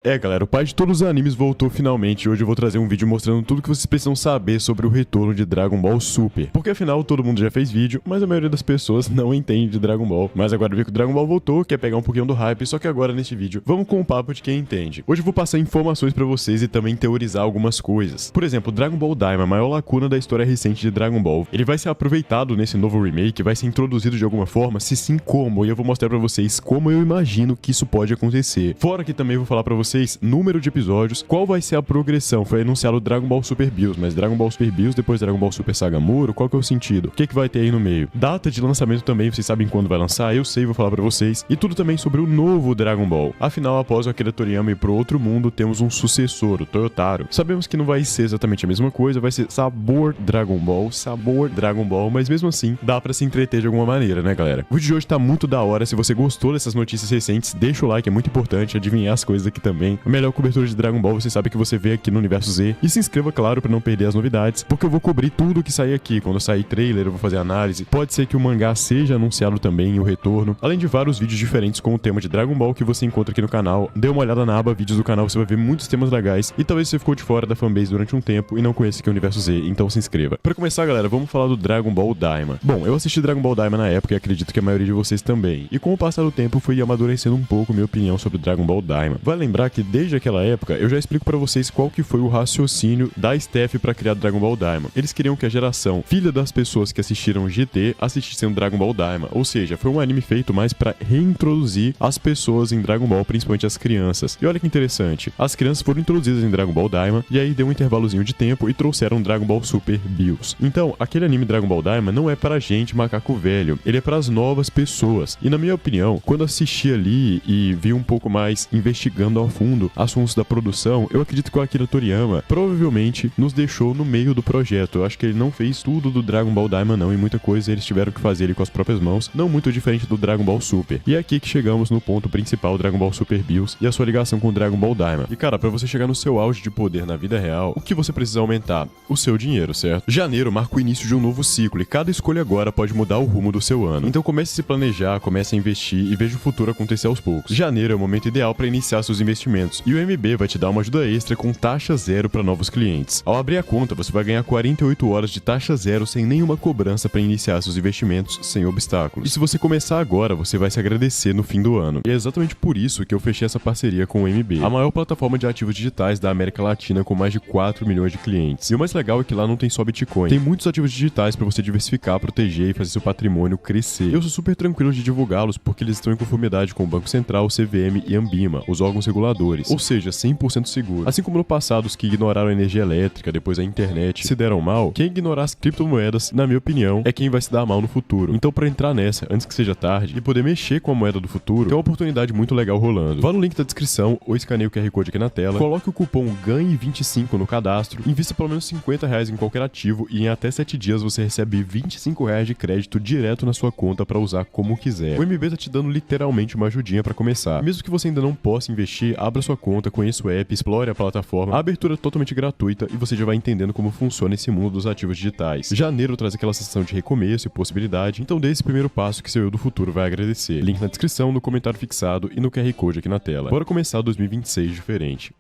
Galera, o pai de todos os animes voltou finalmente e hoje eu vou trazer um vídeo mostrando tudo que vocês precisam saber sobre o retorno de Dragon Ball Super. Porque afinal todo mundo já fez vídeo, mas a maioria das pessoas não entende de Dragon Ball. Mas agora vê que o Dragon Ball voltou, quer pegar um pouquinho do hype, só que agora neste vídeo vamos com o papo de quem entende. Hoje eu vou passar informações pra vocês e também teorizar algumas coisas. Por exemplo, Dragon Ball Daima, a maior lacuna da história recente de Dragon Ball. Ele vai ser aproveitado nesse novo remake, vai ser introduzido de alguma forma, se sim como, e eu vou mostrar pra vocês como eu imagino que isso pode acontecer. Fora que também vou falar pra vocês número de episódios, qual vai ser a progressão. Foi anunciado Dragon Ball Super Bills, mas Dragon Ball Super Bills, depois Dragon Ball Super Saga Muro, qual que é o sentido? O que vai ter aí no meio? Data de lançamento também, vocês sabem quando vai lançar, eu sei, vou falar pra vocês. E tudo também sobre o novo Dragon Ball. Afinal, após o Akira Toriyama ir pro outro mundo, temos um sucessor, o Toyotaro. Sabemos que não vai ser exatamente a mesma coisa, vai ser sabor Dragon Ball, mas mesmo assim, dá pra se entreter de alguma maneira, né, galera? O vídeo de hoje tá muito da hora, se você gostou dessas notícias recentes, deixa o like, é muito importante, adivinhar as coisas aqui também. A melhor cobertura de Dragon Ball, você sabe que você vê aqui no Universo Z. E se inscreva, claro, pra não perder as novidades, porque eu vou cobrir tudo que sair aqui. Quando sair trailer, eu vou fazer análise. Pode ser que o mangá seja anunciado também em o retorno, além de vários vídeos diferentes com o tema de Dragon Ball que você encontra aqui no canal. Dê uma olhada na aba vídeos do canal, você vai ver muitos temas legais. E talvez você ficou de fora da fanbase durante um tempo e não conhece aqui o Universo Z, então se inscreva. Pra começar, galera, vamos falar do Dragon Ball Daima. Bom, eu assisti Dragon Ball Daima na época e acredito que a maioria de vocês também. E com o passar do tempo, fui amadurecendo um pouco minha opinião sobre Dragon Ball Daima. Vale lembrar que desde aquela época, eu já explico pra vocês qual que foi o raciocínio da Steph pra criar Dragon Ball Daima. Eles queriam que a geração filha das pessoas que assistiram GT assistissem Dragon Ball Daima, ou seja, foi um anime feito mais pra reintroduzir as pessoas em Dragon Ball, principalmente as crianças. E olha que interessante, as crianças foram introduzidas em Dragon Ball Daima e aí deu um intervalozinho de tempo e trouxeram Dragon Ball Super Bills. Então, aquele anime Dragon Ball Daima não é pra gente macaco velho, ele é pras novas pessoas. E na minha opinião, quando assisti ali e vi um pouco mais investigando ao fundo assuntos da produção, eu acredito que o Akira Toriyama provavelmente nos deixou no meio do projeto. Eu acho que ele não fez tudo do Dragon Ball Daima não, e muita coisa eles tiveram que fazer ali com as próprias mãos, não muito diferente do Dragon Ball Super. E é aqui que chegamos no ponto principal, Dragon Ball Super Bills e a sua ligação com o Dragon Ball Daima. E cara, pra você chegar no seu auge de poder na vida real, o que você precisa aumentar? O seu dinheiro, certo? Janeiro marca o início de um novo ciclo e cada escolha agora pode mudar o rumo do seu ano. Então comece a se planejar, comece a investir e veja o futuro acontecer aos poucos. Janeiro é o momento ideal para iniciar seus investimentos e o MB vai te dar uma ajuda extra com taxa zero para novos clientes. Ao abrir a conta, você vai ganhar 48 horas de taxa zero sem nenhuma cobrança para iniciar seus investimentos sem obstáculos. E se você começar agora, você vai se agradecer no fim do ano. E é exatamente por isso que eu fechei essa parceria com o MB, a maior plataforma de ativos digitais da América Latina com mais de 4 milhões de clientes. E o mais legal é que lá não tem só Bitcoin. Tem muitos ativos digitais para você diversificar, proteger e fazer seu patrimônio crescer. Eu sou super tranquilo de divulgá-los porque eles estão em conformidade com o Banco Central, CVM e Anbima, os órgãos reguladores. Ou seja, 100% seguro. Assim como no passado os que ignoraram a energia elétrica, depois a internet, se deram mal, quem ignorar as criptomoedas, na minha opinião, é quem vai se dar mal no futuro. Então pra entrar nessa, antes que seja tarde, e poder mexer com a moeda do futuro, tem uma oportunidade muito legal rolando. Vá no link da descrição ou escaneie o QR Code aqui na tela, coloque o cupom GANHE25 no cadastro, invista pelo menos R$50 em qualquer ativo e em até 7 dias você recebe R$25 de crédito direto na sua conta pra usar como quiser. O MB tá te dando literalmente uma ajudinha pra começar. Mesmo que você ainda não possa investir, abra sua conta, conheça o app, explore a plataforma. A abertura é totalmente gratuita e você já vai entendendo como funciona esse mundo dos ativos digitais. Janeiro traz aquela sensação de recomeço e possibilidade, então dê esse primeiro passo que seu eu do futuro vai agradecer. Link na descrição, no comentário fixado e no QR Code aqui na tela. Bora começar 2026 diferente.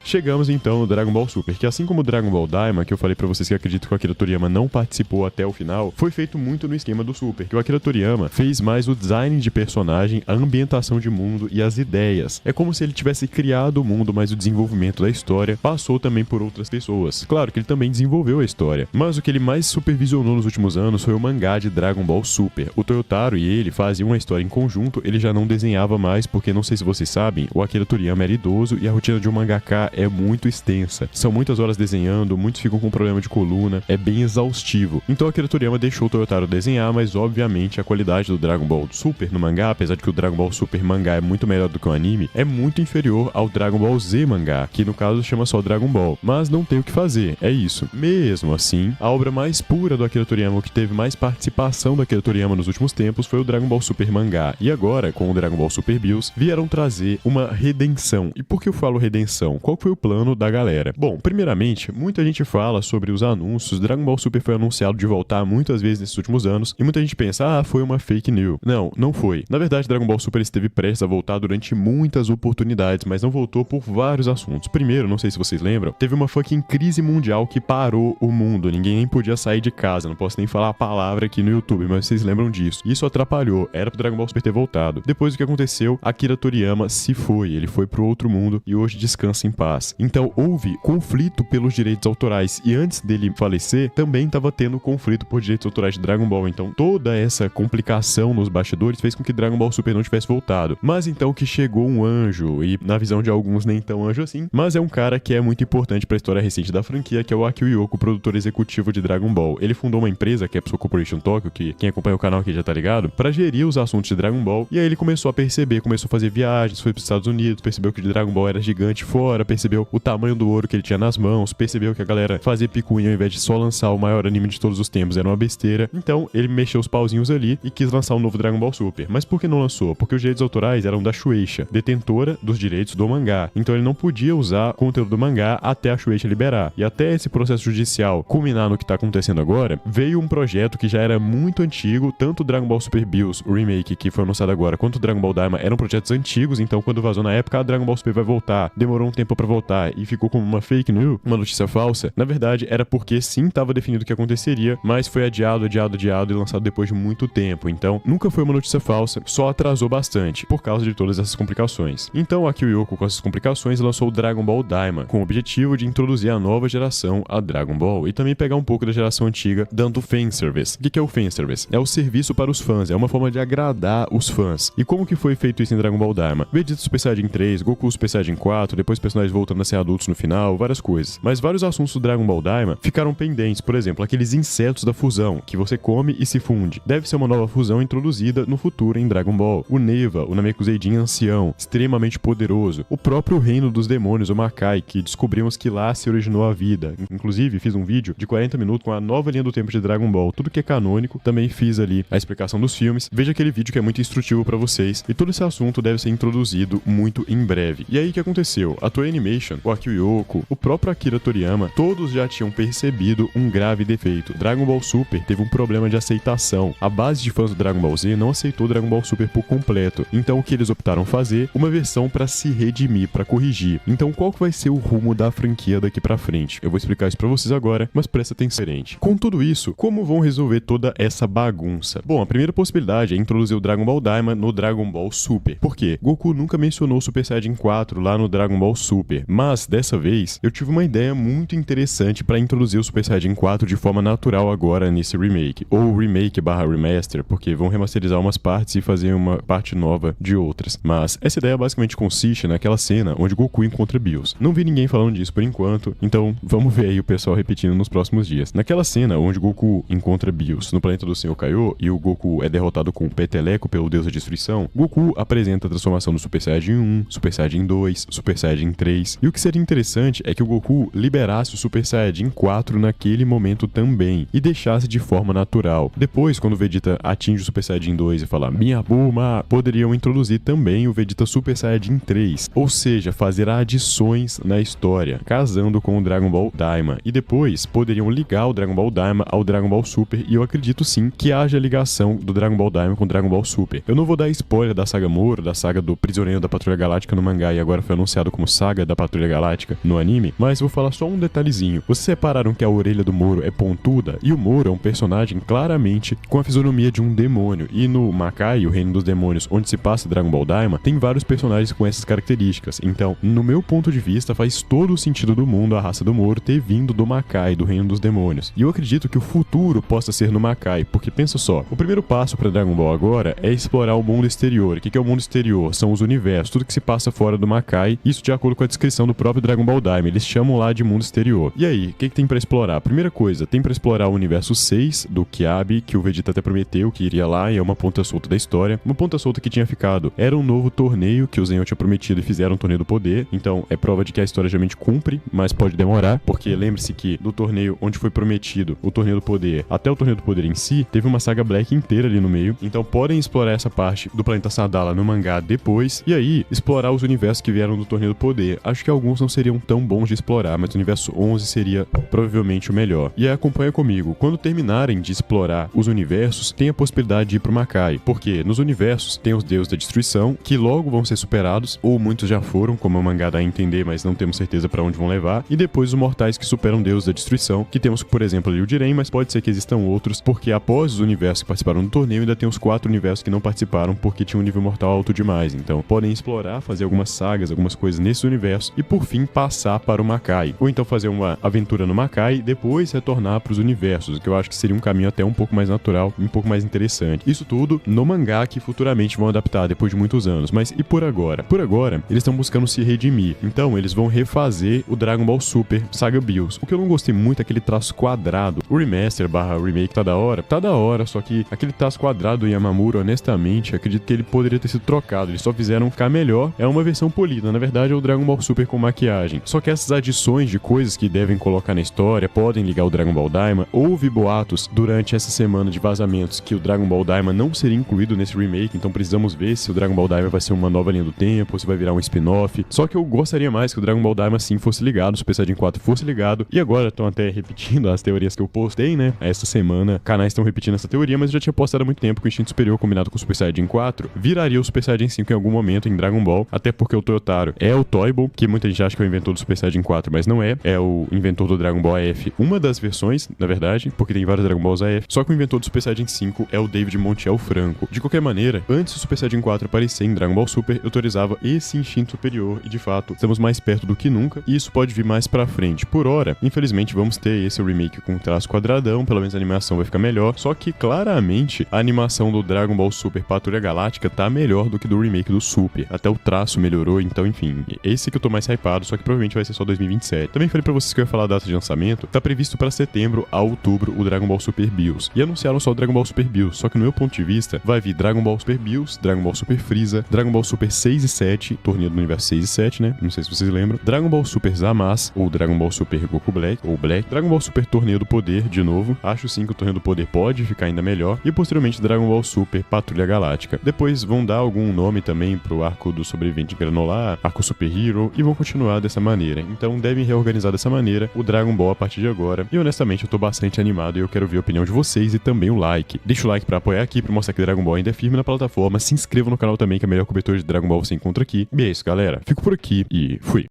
Chegamos então no Dragon Ball Super, que assim como o Dragon Ball Daima, que eu falei pra vocês que acredito que o Akira Toriyama não participou até o final, foi feito muito no esquema do Super, que o Akira Toriyama fez mais o design de personagem, a ambientação de mundo e as ideias. É como se ele tivesse criado o mundo, mas o desenvolvimento da história passou também por outras pessoas. Claro que ele também desenvolveu a história, mas o que ele mais supervisionou nos últimos anos foi o mangá de Dragon Ball Super. O Toyotaro e ele faziam uma história em conjunto, ele já não desenhava mais, porque não sei se vocês sabem, o Akira Toriyama era idoso e a rotina de um mangaka é muito extensa. São muitas horas desenhando, muitos ficam com problema de coluna, é bem exaustivo. Então Akira Toriyama deixou o Toyotaro desenhar, mas obviamente a qualidade do Dragon Ball Super no mangá, apesar de que o Dragon Ball Super mangá é muito melhor do que o anime, é muito inferior ao Dragon Ball Z mangá, que no caso chama só Dragon Ball. Mas não tem o que fazer, é isso. Mesmo assim, a obra mais pura do Akira Toriyama, que teve mais participação do Akira Toriyama nos últimos tempos, foi o Dragon Ball Super mangá. E agora, com o Dragon Ball Super Bills, vieram trazer uma redenção. E por que eu falo redenção? Qual foi o plano da galera? Bom, primeiramente, muita gente fala sobre os anúncios. Dragon Ball Super foi anunciado de voltar muitas vezes nesses últimos anos, e muita gente pensa, foi uma fake news. Não, não foi. Na verdade, Dragon Ball Super esteve prestes a voltar durante muitas oportunidades, mas não voltou por vários assuntos. Primeiro, não sei se vocês lembram, teve uma fucking crise mundial que parou o mundo. Ninguém nem podia sair de casa, não posso nem falar a palavra aqui no YouTube, mas vocês lembram disso. Isso atrapalhou, era pro Dragon Ball Super ter voltado. Depois do que aconteceu, Akira Toriyama se foi, ele foi pro outro mundo e hoje descansa em paz. Então houve conflito pelos direitos autorais, e antes dele falecer, também estava tendo conflito por direitos autorais de Dragon Ball. Então toda essa complicação nos bastidores fez com que Dragon Ball Super não tivesse voltado. Mas então que chegou um anjo, e na visão de alguns nem tão anjo assim, mas é um cara que é muito importante para a história recente da franquia, que é o Akio Yoko, produtor executivo de Dragon Ball. Ele fundou uma empresa, Capsule Corporation Tokyo, que quem acompanha o canal aqui já tá ligado, para gerir os assuntos de Dragon Ball. E aí ele começou a perceber, começou a fazer viagens, foi pros Estados Unidos, percebeu que o Dragon Ball era gigante fora, percebeu o tamanho do ouro que ele tinha nas mãos, percebeu que a galera fazia picuinha ao invés de só lançar o maior anime de todos os tempos, era uma besteira. Então ele mexeu os pauzinhos ali e quis lançar um novo Dragon Ball Super. Mas por que não lançou? Porque os direitos autorais eram da Shueisha, detentora dos direitos do mangá. Então ele não podia usar conteúdo do mangá até a Shueisha liberar. E até esse processo judicial culminar no que tá acontecendo agora, veio um projeto que já era muito antigo, tanto o Dragon Ball Super Bills, o remake que foi anunciado agora, quanto o Dragon Ball Daima eram projetos antigos. Então quando vazou na época, Dragon Ball Super vai voltar, demorou um tempo pra voltar e ficou como uma fake news, uma notícia falsa. Na verdade era porque sim, tava definido o que aconteceria, mas foi adiado e lançado depois de muito tempo. Então nunca foi uma notícia falsa, só atrasou bastante por causa de todas essas complicações. Então Akio Yoko, com essas complicações, lançou o Dragon Ball Daima, com o objetivo de introduzir a nova geração a Dragon Ball e também pegar um pouco da geração antiga, dando fanservice. O que é o fanservice? É o serviço para os fãs, é uma forma de agradar os fãs. E como que foi feito isso em Dragon Ball Daima? Vegeta Super Saiyajin 3, Goku Super Saiyajin 4, depois personagens voltando a ser adultos no final, várias coisas. Mas vários assuntos do Dragon Ball Daima ficaram pendentes, por exemplo, aqueles insetos da fusão, que você come e se funde. Deve ser uma nova fusão introduzida no futuro em Dragon Ball. O Neva, o Namekuseidin ancião, extremamente poderoso. O próprio reino dos demônios, o Makai, que descobrimos que lá se originou a vida. Inclusive, fiz um vídeo de 40 minutos com a nova linha do tempo de Dragon Ball, tudo que é canônico. Também fiz ali a explicação dos filmes. Veja aquele vídeo que é muito instrutivo pra vocês. E todo esse assunto deve ser introduzido muito em breve. E aí, o que aconteceu? A Toei Animation, o Akio Yoko, o próprio Akira Toriyama, todos já tinham percebido um grave defeito. Dragon Ball Super teve um problema de aceitação. A base de fãs do Dragon Ball Z não aceitou Dragon Ball Super por completo. Então, o que eles optaram fazer? Uma versão pra se redimir, pra corrigir. Então, qual que vai ser o rumo da franquia daqui pra frente? Eu vou explicar isso pra vocês agora, mas presta atenção. Com tudo isso, como vão resolver toda essa bagunça? Bom, a primeira possibilidade é introduzir o Dragon Ball Daima no Dragon Ball Super. Por quê? Goku nunca mencionou o Super Saiyajin 4 lá no Dragon Ball Super, mas dessa vez eu tive uma ideia muito interessante pra introduzir o Super Saiyajin 4 de forma natural agora nesse remake, ou remake / remaster, porque vão remasterizar umas partes e fazer uma parte nova de outras. Mas essa ideia basicamente consiste naquela cena onde Goku encontra Bills. Não vi ninguém falando disso por enquanto, então vamos ver aí o pessoal repetindo nos próximos dias. Naquela cena onde Goku encontra Bills no planeta do Senhor Kaiô e o Goku é derrotado com o Peteleco pelo Deus da Destruição, Goku apresenta a transformação do Super Saiyajin 1, Super Saiyajin 2, Super Saiyajin 3. E o que seria interessante é que o Goku liberasse o Super Saiyajin 4 naquele momento também e deixasse de forma natural. Depois, quando o Vegeta atinge o Super Saiyajin 2 e fala Minha Bulma, poderiam introduzir também o Vegeta Super Saiyajin 3, ou seja, fazer adições na história, casando com o Dragon Ball Daima. E depois poderiam ligar o Dragon Ball Daima ao Dragon Ball Super, e eu acredito sim que haja ligação do Dragon Ball Daima com o Dragon Ball Super. Eu não vou dar spoiler da saga Moro, da saga do Prisioneiro da Patrulha Galáctica no mangá e agora foi anunciado como Saga da Patrulha Galáctica no anime, mas vou falar só um detalhezinho. Vocês repararam que a orelha do Moro é pontuda? E o Moro é um personagem claramente com a fisionomia de um demônio, e no Makai, o Reino dos Demônios, onde se passa Dragon Ball Daima, tem vários personagens com essas características. Então, no meu ponto de vista, faz todo o sentido do mundo a raça do Moro ter vindo do Makai, do Reino dos Demônios. E eu acredito que o futuro possa ser no Makai, porque pensa só, o primeiro passo para Dragon Ball agora é explorar o mundo exterior. O que é o mundo exterior? São os universos, tudo que se passa fora do Makai, isso de acordo com a descrição do próprio Dragon Ball Daima, eles chamam lá de mundo exterior. E aí, o que tem para explorar? Primeira coisa, tem para explorar o universo 6 do Kiabi, que o Vegeta até prometeu que iria lá, e é uma ponta solta da história. Uma ponta solta que tinha ficado era um novo torneio que o Zenhou tinha prometido e fizeram um torneio do poder, então é prova de que a história geralmente cumpre, mas pode demorar, porque lembre-se que do torneio onde foi prometido o torneio do poder até o torneio do poder em si, teve uma saga Black inteira ali no meio, então podem explorar essa parte do planeta Sadala no mangá depois, e aí explorar os universos que vieram do torneio do poder. A acho que alguns não seriam tão bons de explorar, mas o universo 11 seria provavelmente o melhor. E aí acompanha comigo, quando terminarem de explorar os universos, tem a possibilidade de ir pro Makai, porque nos universos tem os deuses da destruição, que logo vão ser superados, ou muitos já foram, como o mangá dá a entender, mas não temos certeza pra onde vão levar, e depois os mortais que superam deuses da destruição, que temos, por exemplo, ali o Jiren, mas pode ser que existam outros, porque após os universos que participaram do torneio, ainda tem os 4 universos que não participaram porque tinham um nível mortal alto demais. Então, podem explorar, fazer algumas sagas, algumas coisas nesse universo e, por fim, passar para o Makai. Ou então fazer uma aventura no Makai e depois retornar para os universos, que eu acho que seria um caminho até um pouco mais natural e um pouco mais interessante. Isso tudo no mangá que futuramente vão adaptar depois de muitos anos. Mas e por agora? Por agora, eles estão buscando se redimir. Então, eles vão refazer o Dragon Ball Super Saga Bills. O que eu não gostei muito é aquele traço quadrado. O remaster / remake tá da hora, só que aquele traço quadrado do Yamamura, honestamente, acredito que ele poderia ter sido trocado. Eles só fizeram ficar melhor. É uma versão polida. Na verdade, é o Dragon Ball Super com maquiagem. Só que essas adições de coisas que devem colocar na história podem ligar o Dragon Ball Daima. Houve boatos durante essa semana de vazamentos que o Dragon Ball Daima não seria incluído nesse remake, então precisamos ver se o Dragon Ball Daima vai ser uma nova linha do tempo, ou se vai virar um spin-off. Só que eu gostaria mais que o Dragon Ball Daima sim fosse ligado, o Super Saiyajin 4 fosse ligado. E agora estão até repetindo as teorias que eu postei, né? Essa semana, canais estão repetindo essa teoria, mas eu já tinha postado há muito tempo que o Instinto Superior combinado com o Super Saiyajin 4 viraria o Super Saiyajin 5 em algum momento em Dragon Ball, até porque o Toyotaro é o Toybo, que muita gente acha que é o inventor do Super Saiyajin 4, mas não é. É o inventor do Dragon Ball AF, uma das versões, na verdade, porque tem vários Dragon Balls AF, só que o inventor do Super Saiyajin 5 é o David Montiel Franco. De qualquer maneira, antes do Super Saiyajin 4 aparecer em Dragon Ball Super, eu teorizava esse Instinto Superior e, de fato, estamos mais perto do que nunca, e isso pode vir mais pra frente. Por hora, infelizmente, vamos ter esse remake com traço quadradão, pelo menos a animação vai ficar melhor, só que, claramente, a animação do Dragon Ball Super Patrulha Galáctica tá melhor do que do remake do Super. Até o traço melhorou, então, enfim, esse que eu tô mais hypado, só que provavelmente vai ser só 2027. Também falei pra vocês que eu ia falar a data de lançamento, tá previsto pra setembro a outubro o Dragon Ball Super Bills. E anunciaram só o Dragon Ball Super Bills, só que no meu ponto de vista, vai vir Dragon Ball Super Bills, Dragon Ball Super Freeza, Dragon Ball Super 6 e 7, torneio do universo 6 e 7, né? Não sei se vocês lembram. Dragon Ball Super Zamasu, ou Dragon Ball Super Goku Black, ou Black. Dragon Ball Super Torneio do Poder, de novo. Acho sim que o Torneio do Poder pode ficar ainda melhor. E posteriormente Dragon Ball Super Patrulha Galáctica. Depois vão dar algum nome também pro arco do sobrevivente granular, arco Super Hero, e vão continuar dessa maneira. Então devem reorganizar dessa maneira o Dragon Ball a partir de agora. E honestamente eu tô bastante animado e eu quero ver a opinião de vocês e também o like. Deixa o like pra apoiar aqui, pra mostrar que Dragon Ball ainda é firme na plataforma. Se inscreva no canal também, que a melhor cobertura de Dragon Ball você encontra aqui. E é isso, galera. Fico por aqui e fui.